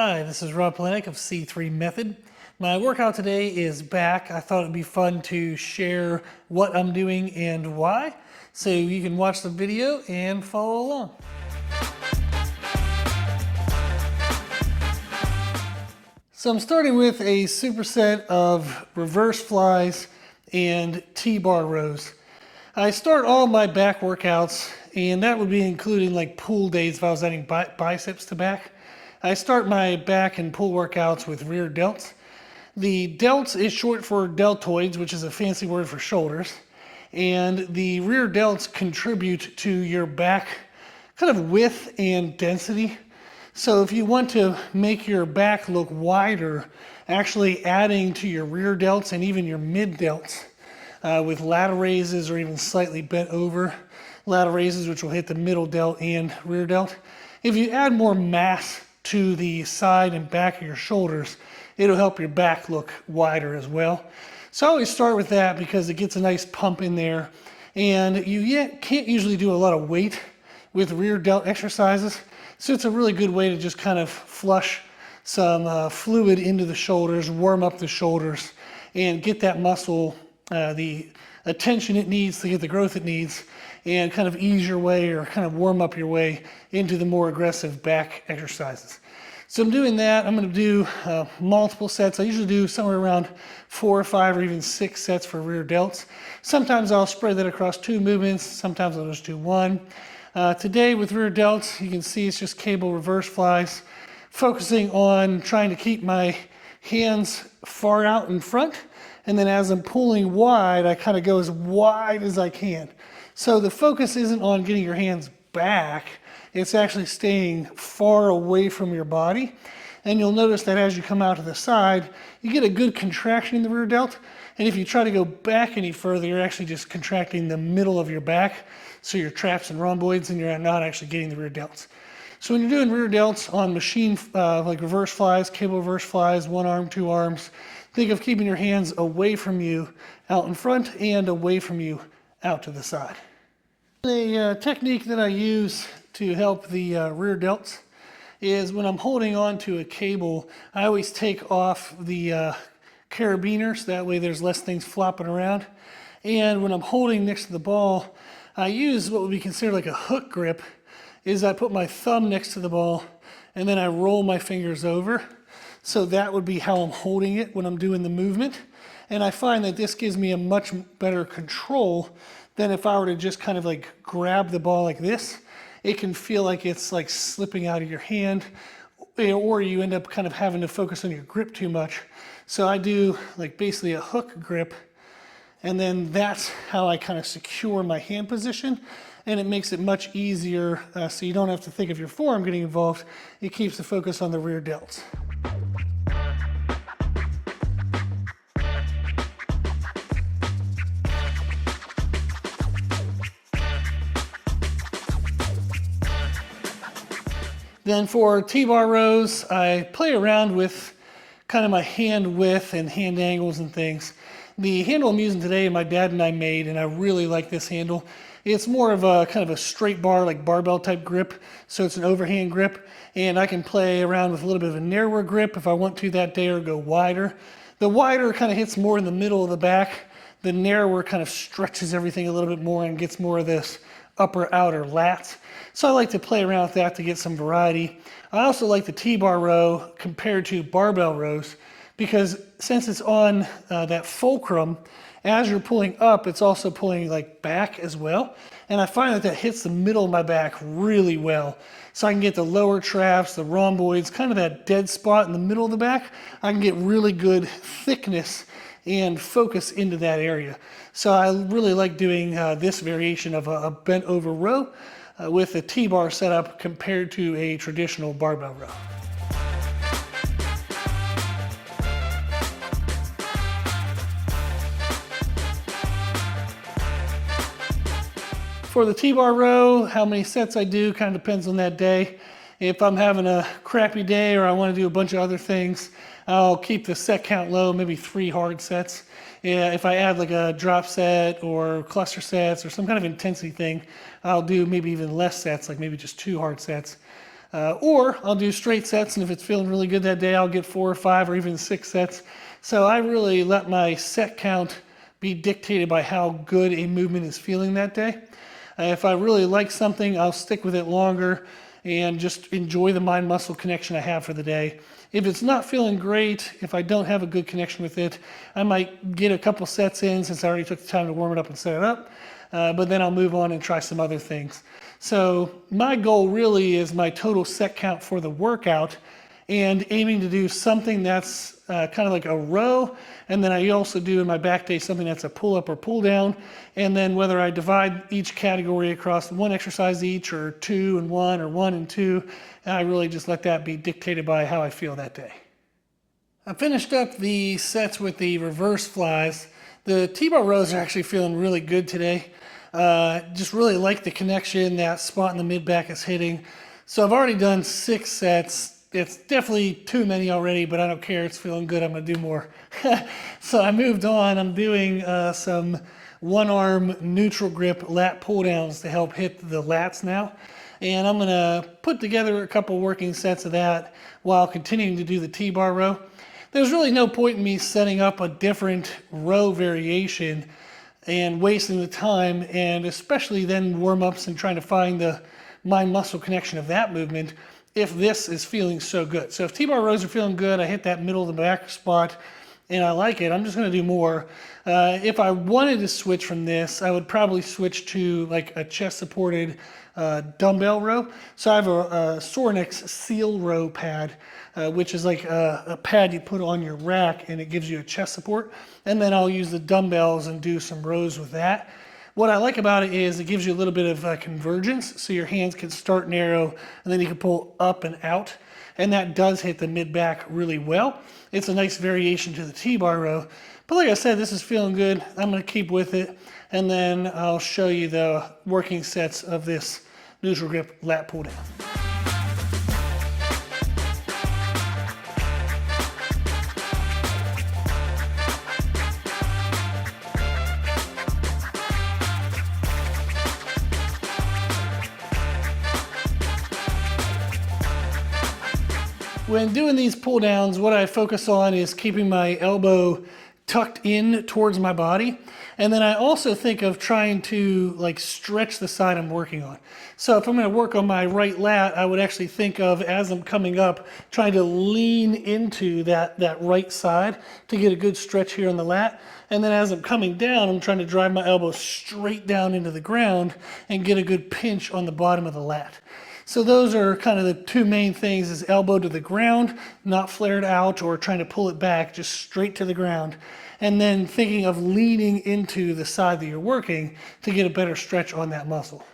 Hi, this is Rob Polenick of C3 Method. My workout today is back. I thought it'd be fun to share what I'm doing and why, so you can watch the video and follow along. So I'm starting with a superset of reverse flies and T-bar rows. I start all my back workouts, and that would be including like pull days if I was adding biceps to back. I start my back and pull workouts with rear delts. The delts is short for deltoids, which is a fancy word for shoulders. And the rear delts contribute to your back kind of width and density. So if you want to make your back look wider, actually adding to your rear delts and even your mid delts with lateral raises or even slightly bent over lateral raises, which will hit the middle delt and rear delt. If you add more mass to the side and back of your shoulders, it'll help your back look wider as well. So I always start with that because it gets a nice pump in there. And you can't usually do a lot of weight with rear delt exercises. So it's a really good way to just kind of flush some fluid into the shoulders, warm up the shoulders, and get that muscle the attention it needs to get the growth it needs, and kind of ease your way or kind of warm up your way into the more aggressive back exercises. So I'm doing that. I'm going to do multiple sets. I usually do somewhere around 4 or 5 or even 6 sets for rear delts. Sometimes I'll spread that across 2 movements. Sometimes I'll just do 1. Today with rear delts, you can see it's just cable reverse flies, focusing on trying to keep my hands far out in front. And then as I'm pulling wide, I kind of go as wide as I can. So the focus isn't on getting your hands back, it's actually staying far away from your body. And you'll notice that as you come out to the side, you get a good contraction in the rear delt. And if you try to go back any further, you're actually just contracting the middle of your back. So your traps and rhomboids, and you're not actually getting the rear delts. So when you're doing rear delts on machine, like reverse flies, cable reverse flies, 1 arm, 2 arms, think of keeping your hands away from you out in front and away from you out to the side. The technique that I use to help the rear delts is when I'm holding on to a cable, I always take off the carabiners. That way there's less things flopping around. And when I'm holding next to the ball, I use what would be considered like a hook grip. Is I put my thumb next to the ball and then I roll my fingers over. So that would be how I'm holding it when I'm doing the movement. And I find that this gives me a much better control than if I were to just kind of like grab the ball like this. It can feel like it's like slipping out of your hand, or you end up kind of having to focus on your grip too much. So I do like basically a hook grip, and then that's how I kind of secure my hand position. And it makes it much easier, so you don't have to think of your forearm getting involved. It keeps the focus on the rear delts. Then for T-bar rows, I play around with kind of my hand width and hand angles and things. The handle I'm using today, my dad and I made, and I really like this handle. It's more of a kind of a straight bar, like barbell type grip. So it's an overhand grip, and I can play around with a little bit of a narrower grip if I want to that day, or go wider. The wider kind of hits more in the middle of the back. The narrower kind of stretches everything a little bit more and gets more of this upper outer lats. So I like to play around with that to get some variety. I also like the T-bar row compared to barbell rows, because since it's on that fulcrum, as you're pulling up, it's also pulling like back as well. And I find that that hits the middle of my back really well. So I can get the lower traps, the rhomboids, kind of that dead spot in the middle of the back. I can get really good thickness and focus into that area. So I really like doing this variation of a bent over row with a T-bar setup compared to a traditional barbell row. For the T-bar row, how many sets I do kind of depends on that day. If I'm having a crappy day or I want to do a bunch of other things, I'll keep the set count low, maybe 3 hard sets. Yeah, if I add like a drop set or cluster sets or some kind of intensity thing, I'll do maybe even less sets, like maybe just 2 hard sets. Or I'll do straight sets, and if it's feeling really good that day, I'll get 4 or 5 or even 6 sets. So I really let my set count be dictated by how good a movement is feeling that day. If I really like something, I'll stick with it longer and just enjoy the mind-muscle connection I have for the day. If it's not feeling great, if I don't have a good connection with it, I might get a couple sets in since I already took the time to warm it up and set it up. But then I'll move on and try some other things. So my goal really is my total set count for the workout and aiming to do something that's kind of like a row. And then I also do in my back day something that's a pull up or pull down. And then whether I divide each category across 1 exercise each or 2 and 1 or 1 and 2, I really just let that be dictated by how I feel that day. I finished up the sets with the reverse flies. The T-bar rows are actually feeling really good today. Just really like the connection that spot in the mid back is hitting. So I've already done 6 sets. It's definitely too many already, but I don't care. It's feeling good. I'm going to do more. So I moved on. I'm doing some one-arm neutral grip lat pull downs to help hit the lats now. And I'm going to put together a couple working sets of that while continuing to do the T-bar row. There's really no point in me setting up a different row variation and wasting the time, and especially then warm-ups and trying to find the mind-muscle connection of that movement if this is feeling so good. So if T-bar rows are feeling good, I hit that middle of the back spot and I like it, I'm just going to do more. If I wanted to switch from this, I would probably switch to like a chest-supported dumbbell row. So I have a Sorinex Seal Row pad, which is like a pad you put on your rack and it gives you a chest support. And then I'll use the dumbbells and do some rows with that. What I like about it is it gives you a little bit of convergence, so your hands can start narrow and then you can pull up and out. And that does hit the mid-back really well. It's a nice variation to the T-bar row. But like I said, this is feeling good. I'm going to keep with it. And then I'll show you the working sets of this neutral grip lat pull down. When doing these pull downs, what I focus on is keeping my elbow tucked in towards my body. And then I also think of trying to like stretch the side I'm working on. So if I'm going to work on my right lat, I would actually think of, as I'm coming up, trying to lean into that right side to get a good stretch here on the lat. And then as I'm coming down, I'm trying to drive my elbow straight down into the ground and get a good pinch on the bottom of the lat. So those are kind of the 2 main things, is elbow to the ground, not flared out or trying to pull it back, just straight to the ground. And then thinking of leaning into the side that you're working to get a better stretch on that muscle.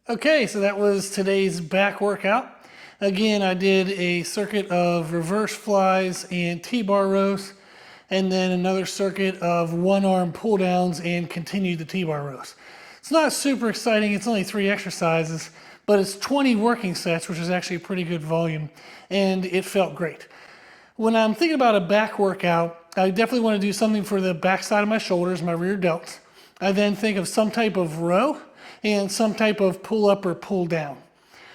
Okay, so that was today's back workout. Again, I did a circuit of reverse flies and T-bar rows, and then another circuit of one-arm pull downs and continued the T-bar rows. It's not super exciting, it's only 3 exercises, but it's 20 working sets, which is actually a pretty good volume, and it felt great. When I'm thinking about a back workout, I definitely want to do something for the back side of my shoulders, my rear delts. I then think of some type of row and some type of pull up or pull down.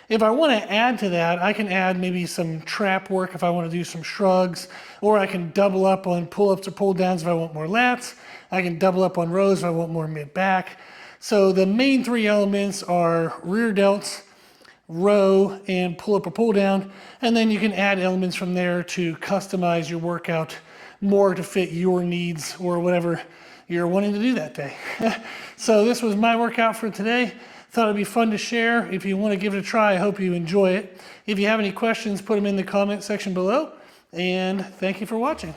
If I want to add to that, I can add maybe some trap work if I want to do some shrugs, or I can double up on pull-ups or pull-downs if I want more lats. I can double up on rows if I want more mid-back. So the main 3 elements are rear delts, row, and pull up or pull down. And then you can add elements from there to customize your workout more to fit your needs or whatever you're wanting to do that day. So this was my workout for today. Thought it'd be fun to share. If you want to give it a try, I hope you enjoy it. If you have any questions, put them in the comment section below. And thank you for watching.